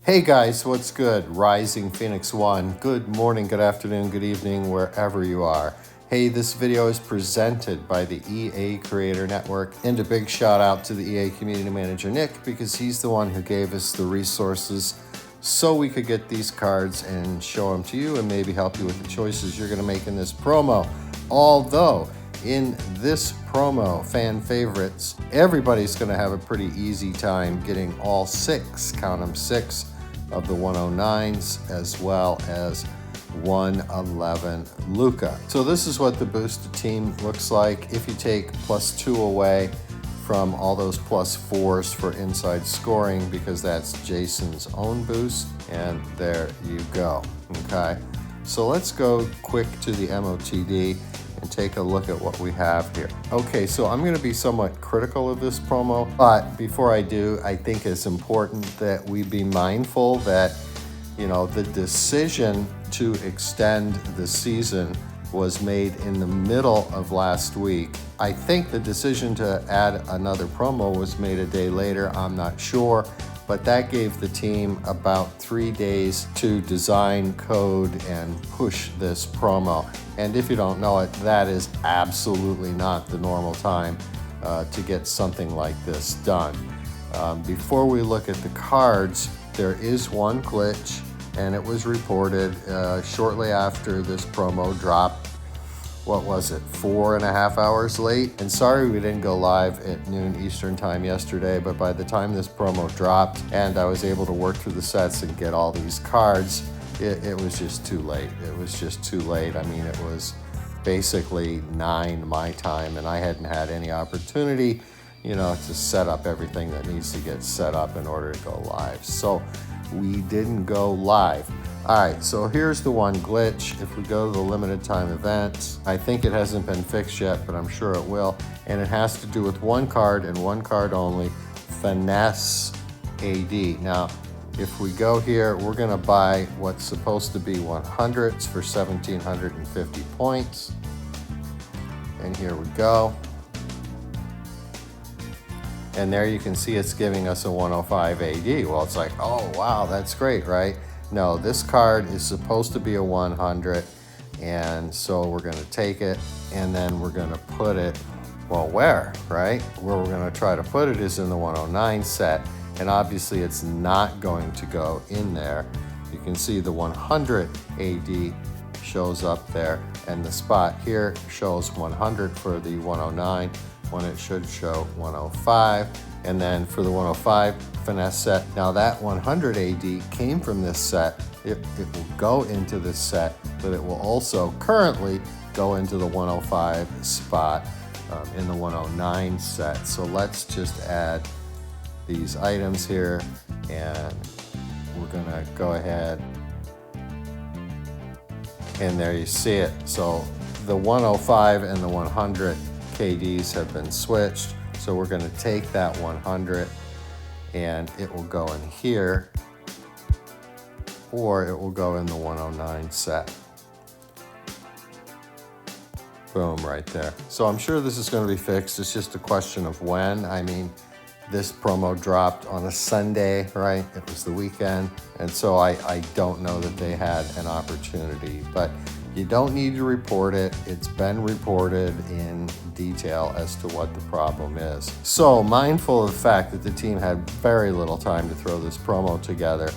Hey guys, what's good? Rising Phoenix 1. Good morning, good afternoon, good evening, wherever you are. Hey, this video is presented by the EA Creator Network, and a big shout out to the EA Community Manager Nick, because he's the one who gave us the resources so we could get these cards and show them to you and maybe help you with the choices you're going to make in this promo. Although in this promo, fan favorites, everybody's going to have a pretty easy time getting all six, count them, six of the 109s, as well as 111 Luca. So this is what the boosted team looks like. If you take +2 away from all those +4s for inside scoring, because that's Jason's own boost, and there you go. Okay, so let's go quick to the MOTD and take a look at what we have here. Okay, so I'm gonna be somewhat critical of this promo, but before I do, I think it's important that we be mindful that, you know, the decision to extend the season was made in the middle of last week. I think the decision to add another promo was made a day later, I'm not sure, but that gave the team about 3 days to design, code, and push this promo. And if you don't know it, that is absolutely not the normal time to get something like this done. Before we look at the cards, there is one glitch, and it was reported shortly after this promo dropped. What was it, 4.5 hours late? And sorry we didn't go live at noon Eastern time yesterday, but by the time this promo dropped and I was able to work through the sets and get all these cards, it was just too late. It was just too late. I mean, it was basically 9 my time, and I hadn't had any opportunity, you know, to set up everything that needs to get set up in order to go live. So we didn't go live. All right, so here's the one glitch. If we go to the limited time events, I think it hasn't been fixed yet, but I'm sure it will. And it has to do with one card and one card only, Finesse A.D. Now, if we go here, we're gonna buy what's supposed to be 100s for 1,750 points. And here we go. And there you can see it's giving us a 105 AD. Well, it's like, oh, wow, that's great, right? No, this card is supposed to be a 100, and so we're gonna take it, and then we're gonna put it, well, where, right? Where we're gonna try to put it is in the 109 set, and obviously it's not going to go in there. You can see the 100 AD shows up there, and the spot here shows 100 for the 109, when it should show 105. And then for the 105 Finesse set, now that 100 AD came from this set. It will go into this set, but it will also currently go into the 105 spot in the 109 set. So let's just add these items here, and we're gonna go ahead, and there you see it. So the 105 and the 100 KDs have been switched. So we're gonna take that 100 and it will go in here, or it will go in the 109 set. Boom, right there. So I'm sure this is gonna be fixed. It's just a question of when. I mean, this promo dropped on a Sunday, right? It was the weekend. And so I don't know that they had an opportunity, but you don't need to report it. It's been reported in detail as to what the problem is. So mindful of the fact that the team had very little time to throw this promo together,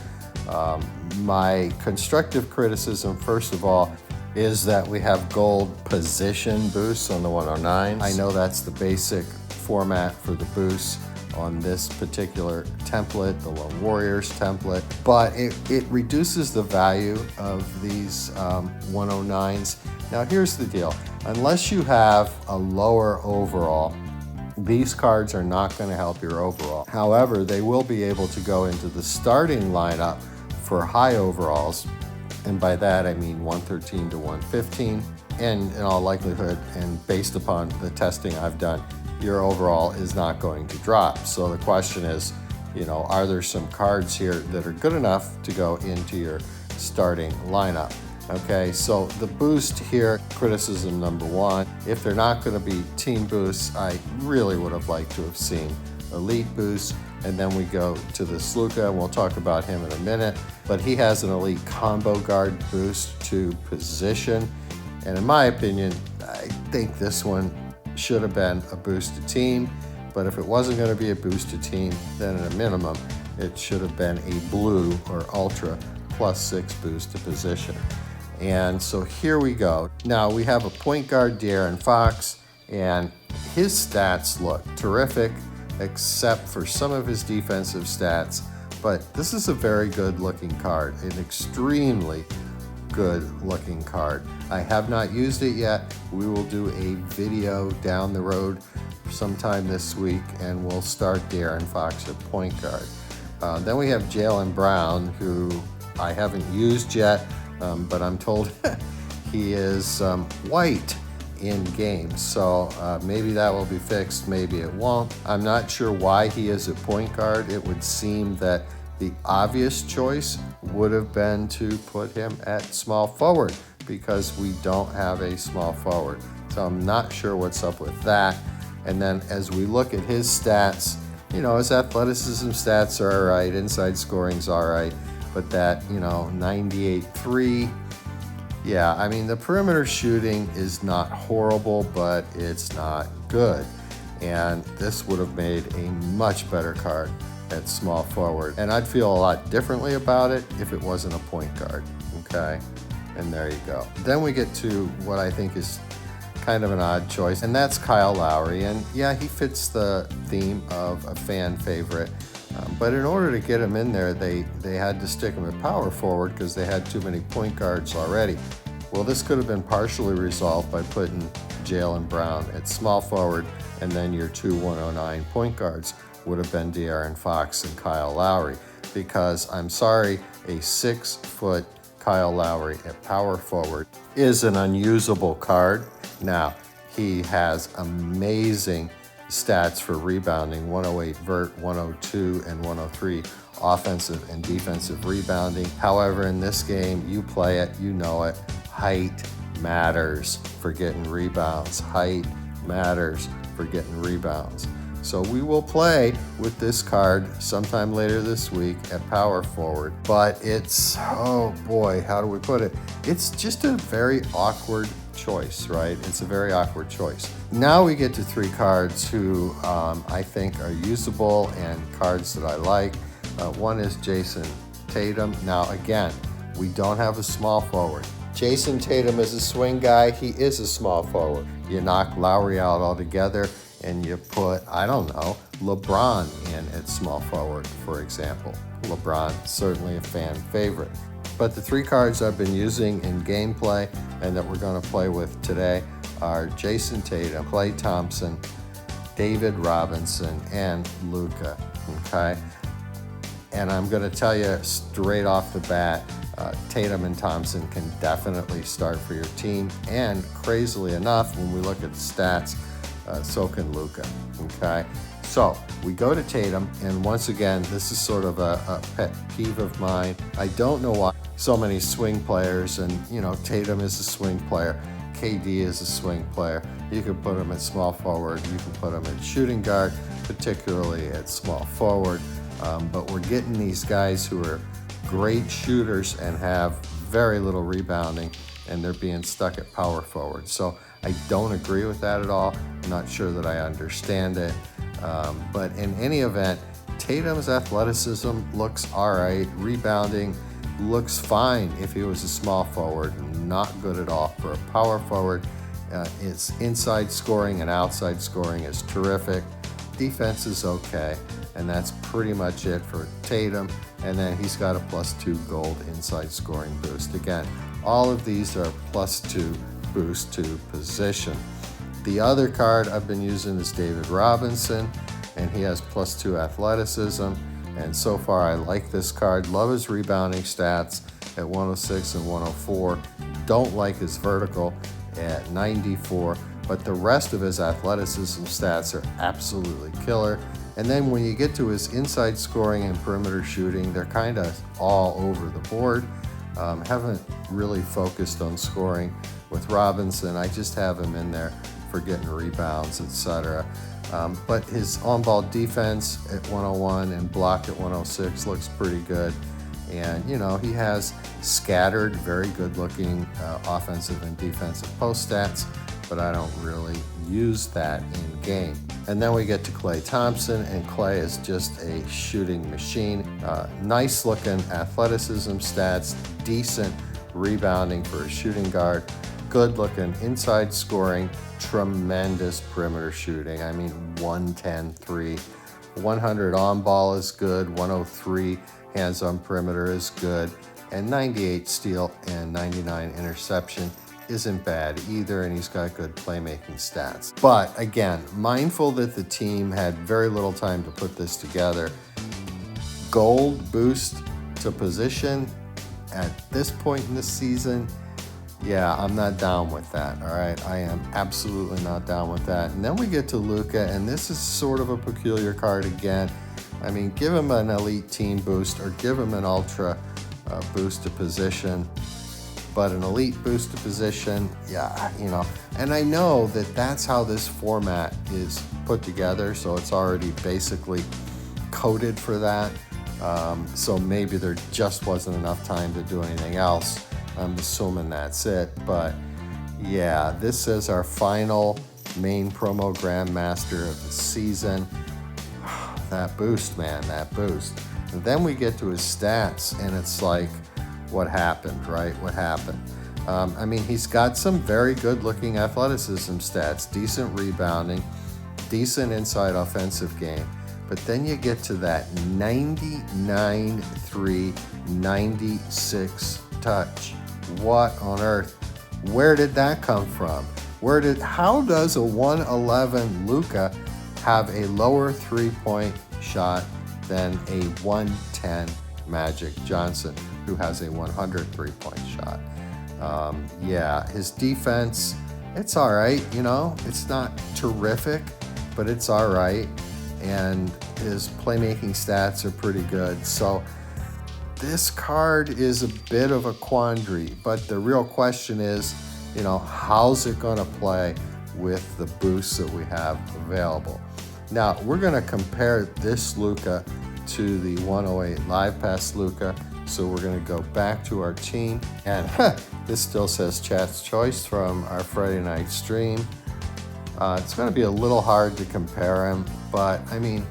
my constructive criticism, first of all, is that we have gold position boosts on the 109. I know that's the basic format for the boosts on this particular template, the Lone Warriors template, but it reduces the value of these 109s. Now here's the deal, unless you have a lower overall, these cards are not going to help your overall. However, they will be able to go into the starting lineup for high overalls, and by that I mean 113 to 115, and in all likelihood, and based upon the testing I've done, your overall is not going to drop. So the question is, you know, are there some cards here that are good enough to go into your starting lineup? Okay, so the boost here, criticism number one, if they're not going to be team boosts, I really would have liked to have seen elite boosts, And then we go to this Luka, and we'll talk about him in a minute. But he has an elite combo guard boost to position. And in my opinion, I think this one should have been a boosted team. But if it wasn't going to be a boosted team, then at a minimum, it should have been a blue or ultra +6 boost to position. And so here we go. Now we have a point guard, De'Aaron Fox, and his stats look terrific, except for some of his defensive stats. But this is a very good looking card, an extremely good looking card. I have not used it yet. We will do a video down the road sometime this week, and we'll start De'Aaron Fox at point guard. Then we have Jaylen Brown, who I haven't used yet, but I'm told he is white in games. So maybe that will be fixed, maybe it won't. I'm not sure why he is at point guard. It would seem that the obvious choice would have been to put him at small forward because we don't have a small forward. So I'm not sure what's up with that. And then as we look at his stats, you know, his athleticism stats are all right, inside scoring's all right, but that, 98.3, yeah, I mean, the perimeter shooting is not horrible, but it's not good. And this would have made a much better card at small forward. And I'd feel a lot differently about it if it wasn't a point guard, okay? And there you go. Then we get to what I think is kind of an odd choice, and that's Kyle Lowry. And yeah, he fits the theme of a fan favorite. But in order to get him in there, they had to stick him at power forward because they had too many point guards already. Well, this could have been partially resolved by putting Jaylen Brown at small forward, and then your two 109 point guards would have been De'Aaron Fox and Kyle Lowry. Because I'm sorry, a 6-foot Kyle Lowry at power forward is an unusable card. Now, he has amazing stats for rebounding, 108 vert, 102 and 103 offensive and defensive rebounding. However, in this game, you play it, you know it, height matters for getting rebounds. Height matters for getting rebounds. So we will play with this card sometime later this week at power forward, but it's, oh boy, how do we put it? It's just a very awkward choice, right? It's a very awkward choice. Now we get to three cards who I think are usable and cards that I like. One is Jason Tatum. Now again, we don't have a small forward. Jason Tatum is a swing guy. He is a small forward. You knock Lowry out altogether and you put, I don't know, LeBron in at small forward, for example. LeBron, certainly a fan favorite. But the three cards I've been using in gameplay and that we're going to play with today are Jason Tatum, Klay Thompson, David Robinson, and Luka, okay? And I'm going to tell you straight off the bat, Tatum and Thompson can definitely start for your team. And crazily enough, when we look at the stats, so can Luka, okay? So we go to Tatum, and once again, this is sort of a pet peeve of mine. I don't know why so many swing players, and Tatum is a swing player, KD is a swing player. You can put him at small forward, you can put him at shooting guard, particularly at small forward. But we're getting these guys who are great shooters and have very little rebounding, and they're being stuck at power forward. So I don't agree with that at all. I'm not sure that I understand it. But in any event, Tatum's athleticism looks all right. Rebounding looks fine if he was a small forward. Not good at all for a power forward. His inside scoring and outside scoring is terrific. Defense is okay. And that's pretty much it for Tatum. And then he's got a +2 gold inside scoring boost. Again, all of these are +2 boost to position. The other card I've been using is David Robinson, and he has +2 athleticism. And so far I like this card. Love his rebounding stats at 106 and 104. Don't like his vertical at 94, but the rest of his athleticism stats are absolutely killer. And then when you get to his inside scoring and perimeter shooting, they're kind of all over the board. Haven't really focused on scoring with Robinson. I just have him in there for getting rebounds, etc. But his on-ball defense at 101 and block at 106 looks pretty good. And, you know, he has scattered, very good-looking offensive and defensive post stats, but I don't really use that in game. And then we get to Klay Thompson, and Klay is just a shooting machine. Nice-looking athleticism stats, decent rebounding for a shooting guard, good-looking inside scoring, tremendous perimeter shooting. I mean, 110 3, 100 on ball is good, 103 hands on perimeter is good, and 98 steal and 99 interception isn't bad either, and he's got good playmaking stats. But again, mindful that the team had very little time to put this together, gold boost to position at this point in the season, yeah, I'm not down with that, all right? I am absolutely not down with that. And then we get to Luka, and this is sort of a peculiar card again. I mean, give him an elite team boost or give him an ultra boost to position. But an elite boost to position, yeah, you know. And I know that that's how this format is put together, so it's already basically coded for that. So maybe there just wasn't enough time to do anything else. I'm assuming that's it. But yeah, this is our final main promo Grandmaster of the season. That boost, man, that boost. And then we get to his stats, and it's like, what happened, right? What happened? I mean, he's got some very good-looking athleticism stats, decent rebounding, decent inside offensive game. But then you get to that 99-3, 96 touch. What on earth? Where did that come from? How does a 111 Luka have a lower three-point shot than a 110 Magic Johnson, who has a 100 three-point shot? Yeah, his defense, it's all right, you know. It's not terrific, but it's all right. And his playmaking stats are pretty good. So this card is a bit of a quandary, but the real question is, you know, how's it going to play with the boosts that we have available? Now, we're going to compare this Luka to the 108 Live Pass Luka. So we're going to go back to our team. And this still says Chat's Choice from our Friday night stream. It's going to be a little hard to compare him, but I mean,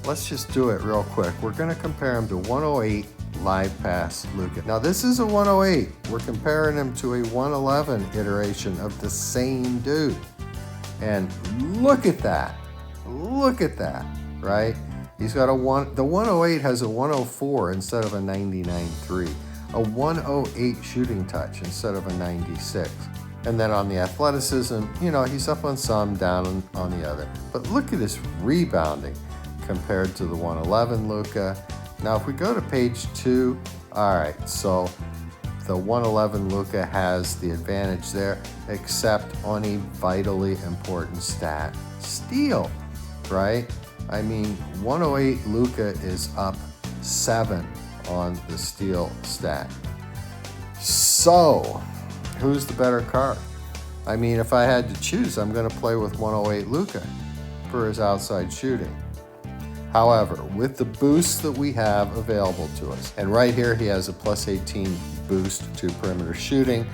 let's just do it real quick. We're going to compare him to 108 Live Pass Luka. Now, this is a 108. We're comparing him to a 111 iteration of the same dude. And look at that. Look at that, right? He's got the 108 has a 104 instead of a 99.3, a 108 shooting touch instead of a 96. And then on the athleticism, you know, he's up on some, down on the other. But look at his rebounding compared to the 111 Luka. Now, if we go to page 2, all right, so the 111 Luka has the advantage there, except on a vitally important stat, steal, right? I mean, 108 Luka is up 7 on the steal stat. So, who's the better card? I mean, if I had to choose, I'm going to play with 108 Luka for his outside shooting. However, with the boosts that we have available to us, and right here he has a plus 18 boost to perimeter shooting,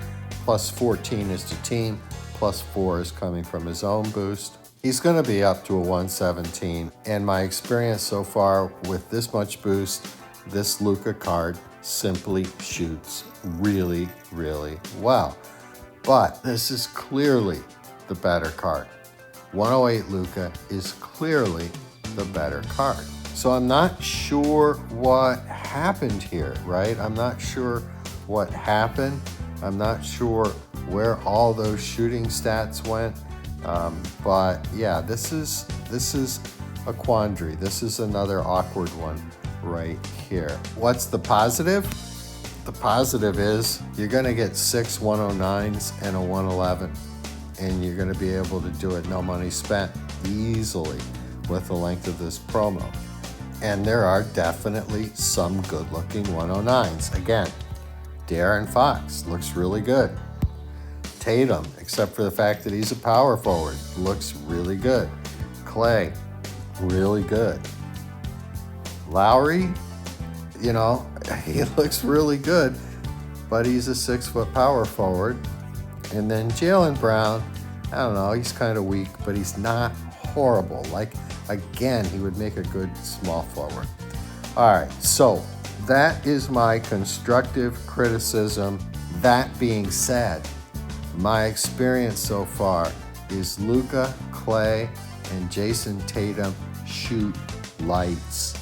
plus 14 is to team, plus 4 is coming from his own boost. He's going to be up to a 117, and my experience so far with this much boost, this Luka card simply shoots really, really well. But this is clearly the better card. 108 Luka is clearly the better card. So I'm not sure what happened here, right? I'm not sure what happened. I'm not sure where all those shooting stats went. But yeah, this is a quandary. This is another awkward one right here. What's the positive? The positive is you're going to get 6 109s and a 111, and you're going to be able to do it no money spent easily with the length of this promo. And there are definitely some good-looking 109s. Again, De'Aaron Fox looks really good. Tatum, except for the fact that he's a power forward. Looks really good. Klay, really good. Lowry, you know, he looks really good, but he's a 6-foot power forward. And then Jaylen Brown, I don't know, he's kind of weak, but he's not horrible. Like, again, he would make a good small forward. All right, so that is my constructive criticism. That being said, my experience so far is Luka, Klay, and Jason Tatum shoot lights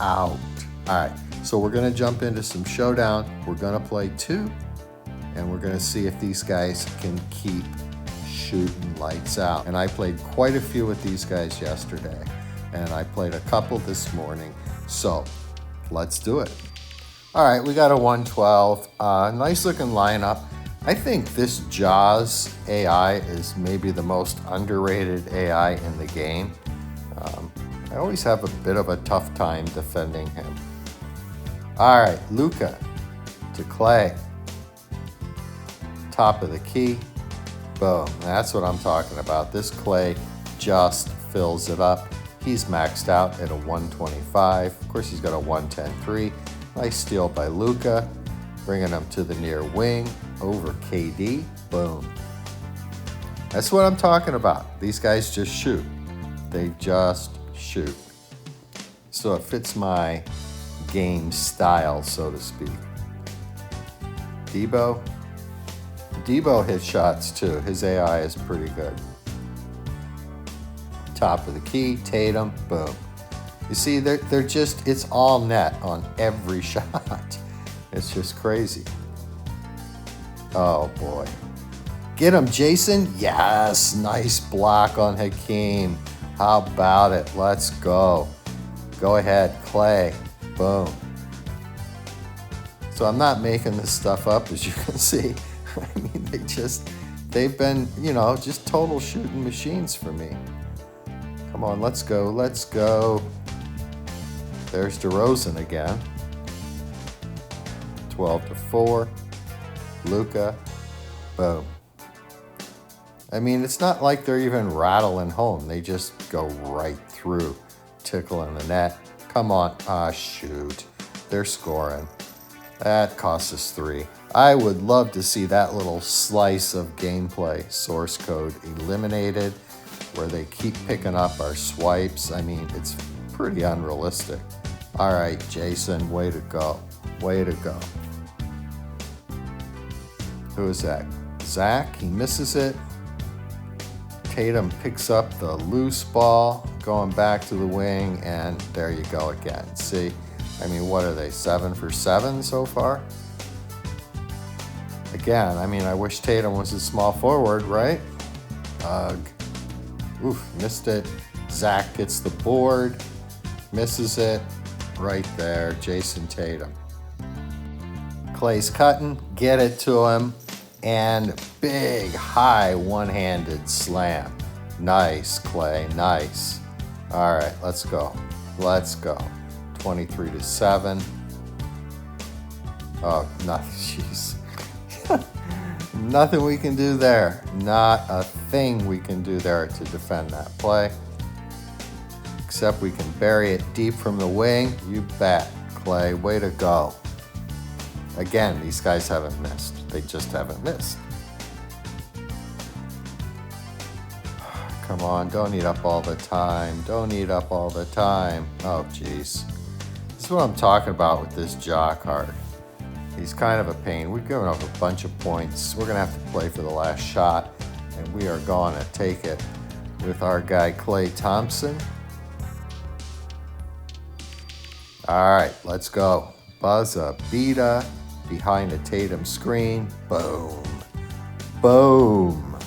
out. All right, so we're gonna jump into some showdown. We're gonna play 2, and we're gonna see if these guys can keep shooting lights out. And I played quite a few with these guys yesterday, and I played a couple this morning. So let's do it. All right, we got a 112. Nice looking lineup. I think this Jaws AI is maybe the most underrated AI in the game. I always have a bit of a tough time defending him. All right, Luka to Klay. Top of the key. Boom, that's what I'm talking about. This Klay just fills it up. He's maxed out at a 125. Of course, he's got a 110-3. Nice steal by Luka, bringing him to the near wing over KD. Boom. That's what I'm talking about. These guys just shoot. They just shoot. So it fits my game style, so to speak. Debo hits shots too. His AI is pretty good. Top of the key, Tatum, boom. You see, they're just, it's all net on every shot. It's just crazy. Oh boy. Get him, Jason. Yes, nice block on Hakeem. How about it? Let's go. Go ahead, Klay. Boom. So I'm not making this stuff up, as you can see. I mean, they've been, you know, just total shooting machines for me. Come on, let's go, let's go. There's DeRozan again. 12-4. Luka. Boom. I mean, it's not like they're even rattling home. They just go right through, tickling the net. Come on. Ah, shoot. They're scoring. That cost us 3. I would love to see that little slice of gameplay source code eliminated, where they keep picking up our swipes. I mean, it's pretty unrealistic. All right, Jason, way to go. Way to go. Who is that? Zach, he misses it. Tatum picks up the loose ball, going back to the wing, and there you go again. See, I mean, what are they, 7 for 7 so far? Again, I mean, I wish Tatum was a small forward, right? Ugh. Oof, missed it. Zach gets the board, misses it. Right there, Jason Tatum. Klay's cutting, get it to him, and big, high, one-handed slam. Nice, Klay, nice. All right, let's go. Let's go. 23-7. Oh, nothing, jeez. Nothing we can do there. Not a thing we can do there to defend that play. Except we can bury it deep from the wing. You bet, Klay. Way to go. Again, these guys haven't missed. They just haven't missed. Come on, don't eat up all the time. Don't eat up all the time. Oh, jeez. This is what I'm talking about with this jaw card. He's kind of a pain. We've given up a bunch of points. We're going to have to play for the last shot, and we are going to take it with our guy, Klay Thompson. All right, let's go. Buzza Beta behind a Tatum screen. Boom. Boom.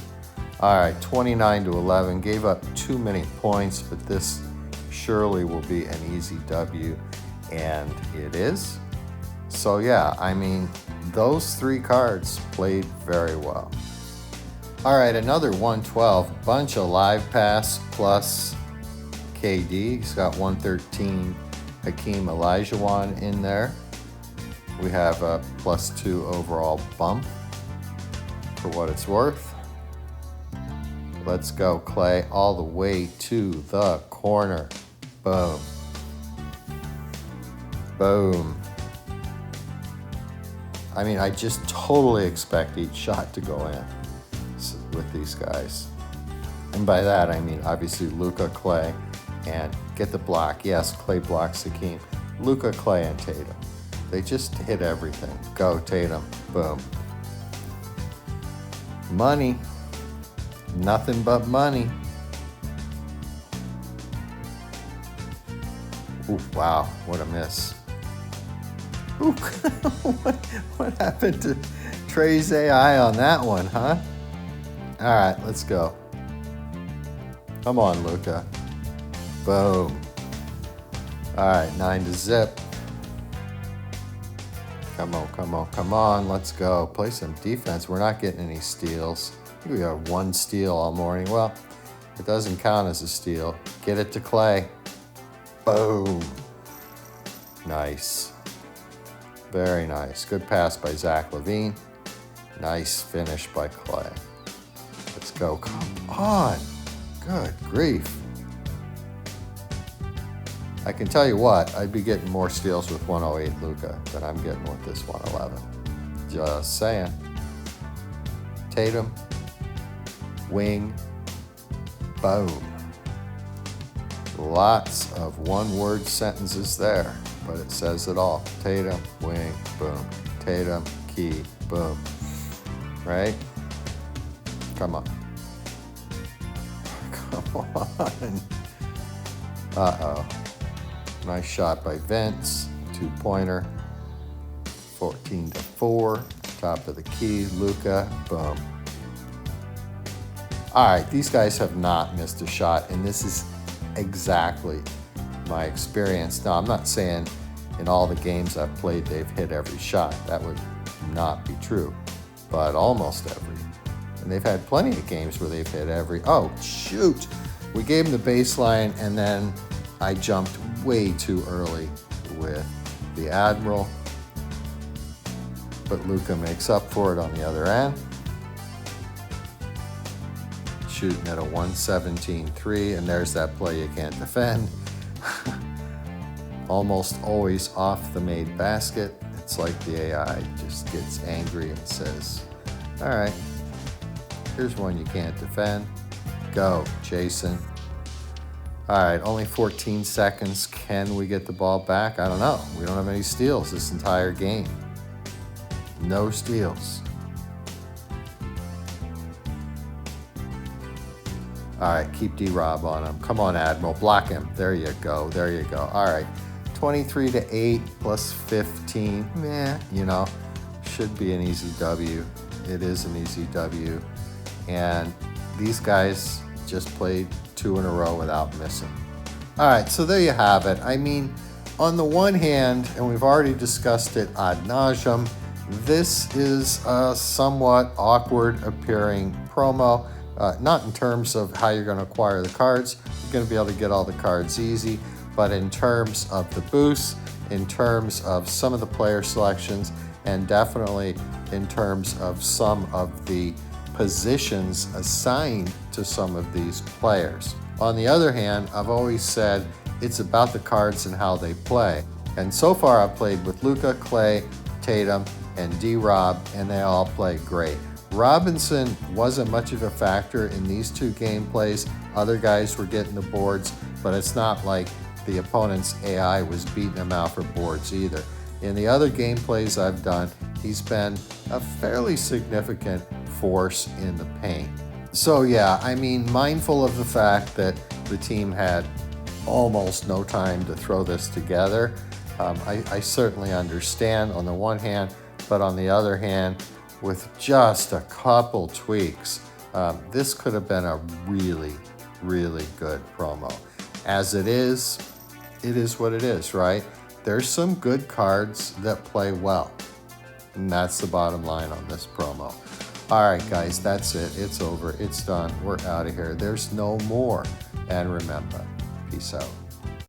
All right, 29-11. Gave up too many points, but this surely will be an easy W, and it is. So yeah, I mean, those 3 cards played very well. All right, another 112. Bunch of live pass plus KD. He's got 113. Hakeem Olajuwon in there. We have a +2 overall bump. for what it's worth. Let's go, Klay, all the way to the corner. Boom. Boom. I mean, I just totally expect each shot to go in with these guys. And by that, I mean, obviously, Luka, Klay, and get the block. Yes, Klay blocks Hakeem. Luka, Klay, and Tatum. They just hit everything. Go, Tatum. Boom. Money. Nothing but money. Ooh, wow, what a miss. Ooh, what happened to Trey's AI on that one, huh? All right, let's go. Come on, Luka. Boom. All right, 9-0. Come on, come on, come on. Let's go. Play some defense. We're not getting any steals. I think we got one steal all morning. Well, it doesn't count as a steal. Get it to Klay. Boom. Nice. Very nice. Good pass by Zach LaVine. Nice finish by Klay. Let's go. Come on. Good grief. I can tell you what, I'd be getting more steals with 108 Luka than I'm getting with this 111. Just saying. Tatum. Wing. Boom. Lots of one-word sentences there, but it says it all. Tatum, wing, boom. Tatum, key, boom. Right? Come on. Come on. Uh-oh. Nice shot by Vince. 2-pointer. 14-4. Top of the key. Luka, boom. All right, these guys have not missed a shot, and this is exactly my experience. Now, I'm not saying in all the games I've played they've hit every shot. That would not be true, but almost every. And they've had plenty of games where they've hit every. Oh, shoot. We gave them the baseline, and then I jumped way too early with the Admiral. But Luka makes up for it on the other end. Shooting at a 117-3, and there's that play you can't defend. Almost always off the made basket. It's like the AI just gets angry and says, all right, here's one you can't defend. Go, Jason. All right, only 14 seconds. Can we get the ball back? I don't know. We don't have any steals this entire game. No steals. All right, keep D-Rob on him. Come on, Admiral, block him. There you go, there you go. All right, 23-8 plus 15. Meh, you know, should be an easy W. It is an easy W. And these guys just played 2 in a row without missing. All right, so there you have it. I mean, on the one hand, and we've already discussed it ad nauseum, this is a somewhat awkward appearing promo. Not in terms of how you're going to acquire the cards. You're going to be able to get all the cards easy, but in terms of the boosts, in terms of some of the player selections, and definitely in terms of some of the positions assigned to some of these players. On the other hand, I've always said it's about the cards and how they play. And so far I've played with Luka, Klay, Tatum, and D-Rob, and they all play great. Robinson wasn't much of a factor in these 2 gameplays. Other guys were getting the boards, but it's not like the opponent's AI was beating him out for boards either. In the other gameplays I've done, he's been a fairly significant force in the paint. So yeah, I mean, mindful of the fact that the team had almost no time to throw this together, I certainly understand on the one hand, but on the other hand, with just a couple tweaks, this could have been a really, really good promo. As it is what it is, right? There's some good cards that play well, and that's the bottom line on this promo. All right, guys, that's it. It's over. It's done. We're out of here. There's no more. And remember, peace out.